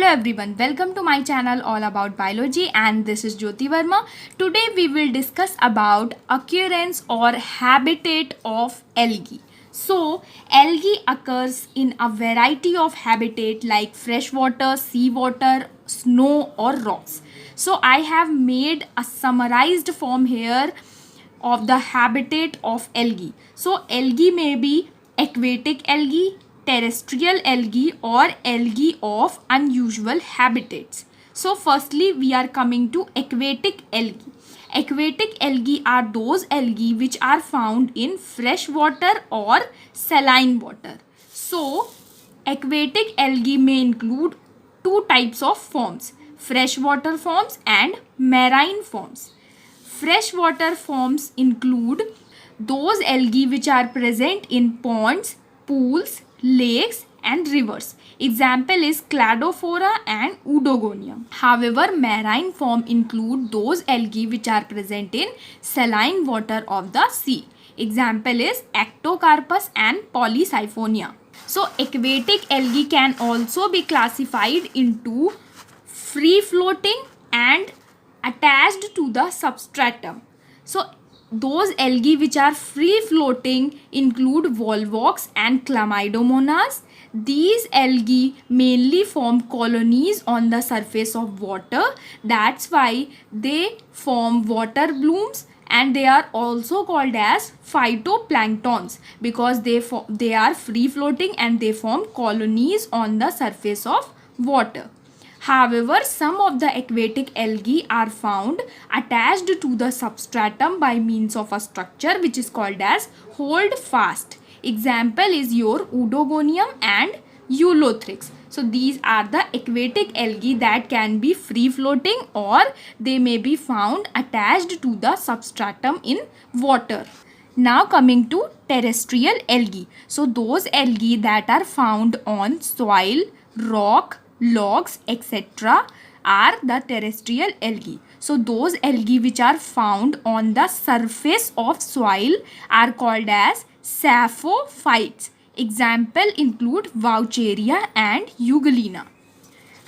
everyone, welcome to my channel all about biology, and this is Jyoti Verma. Today we will discuss about occurrence or habitat of algae. So algae occurs in a variety of habitat like freshwater, seawater, snow or rocks. So I have made a summarized form here of the habitat of algae. So algae may be aquatic algae, terrestrial algae or algae of unusual habitats. So firstly we are coming to aquatic algae. Aquatic algae are those algae which are found in fresh water or saline water. So aquatic algae may include two types of forms: freshwater forms and marine forms. Freshwater forms include those algae which are present in ponds, pools, lakes and rivers. Example is Cladophora and Oudogonium. However, marine form include those algae which are present in saline water of the sea. Example is Ectocarpus and Polysiphonia. So aquatic algae can also be classified into free floating and attached to the substratum. So those algae which are free floating include Volvox and Chlamydomonas. These algae mainly form colonies on the surface of water. That's why they form water blooms, and they are also called as phytoplanktons because they are free floating and they form colonies on the surface of water. However, some of the aquatic algae are found attached to the substratum by means of a structure which is called as holdfast. Example is your Oudogonium and Eulothrix. So these are the aquatic algae that can be free floating or they may be found attached to the substratum in water. Now coming to terrestrial algae. So those algae that are found on soil, rock, logs, etc. are the terrestrial algae. So those algae which are found on the surface of soil are called as saprophytes. Example include Vaucheria and Euglena.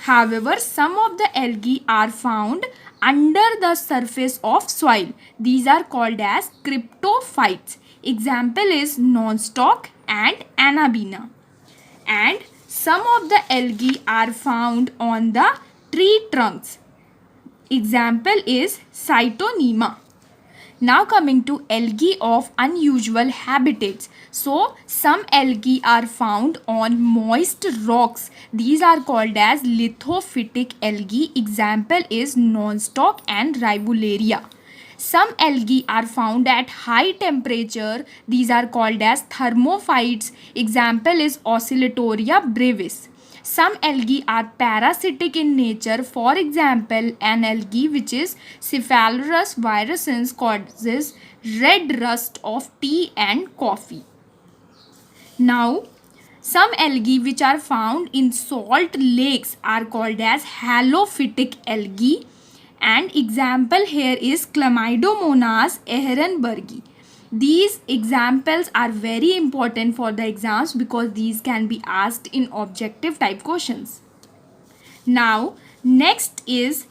However, some of the algae are found under the surface of soil. These are called as cryptophytes. Example is Nostoc and Anabaena. And some of the algae are found on the tree trunks. Example is Cytonema. Now coming to algae of unusual habitats. So some algae are found on moist rocks. These are called as lithophytic algae. Example is Nostoc and Rivularia. Some algae are found at high temperature. These are called as thermophytes. Example is Oscillatoria brevis. Some algae are parasitic in nature. For example, an algae which is Cephalosporus virescens causes red rust of tea and coffee. Now, some algae which are found in salt lakes are called as halophytic algae. And example here is Chlamydomonas ehrenbergii. These examples are very important for the exams because these can be asked in objective type questions. Now next is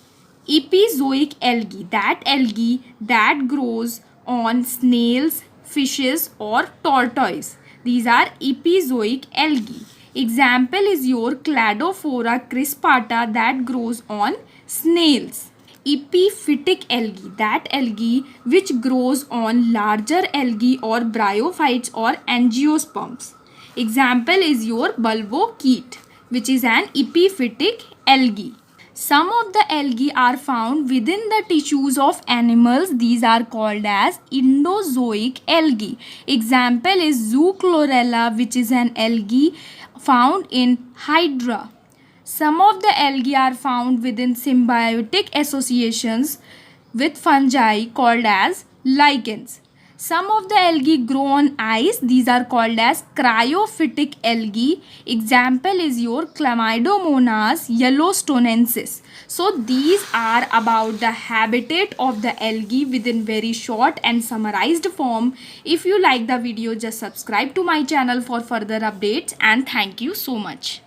epizoic algae. That algae that grows on snails, fishes or tortoise. These are epizoic algae. Example is your Cladophora crispata that grows on snails. Epiphytic algae, that algae which grows on larger algae or bryophytes or angiosperms. Example is your bulbochaete, which is an epiphytic algae. Some of the algae are found within the tissues of animals. These are called as endozoic algae. Example is Zoochlorella, which is an algae found in Hydra. Some of the algae are found within symbiotic associations with fungi called as lichens. Some of the algae grow on ice. These are called as cryophytic algae. Example is your Chlamydomonas yellowstonensis. So these are about the habitat of the algae within very short and summarized form. If you like the video, just subscribe to my channel for further updates, and thank you so much.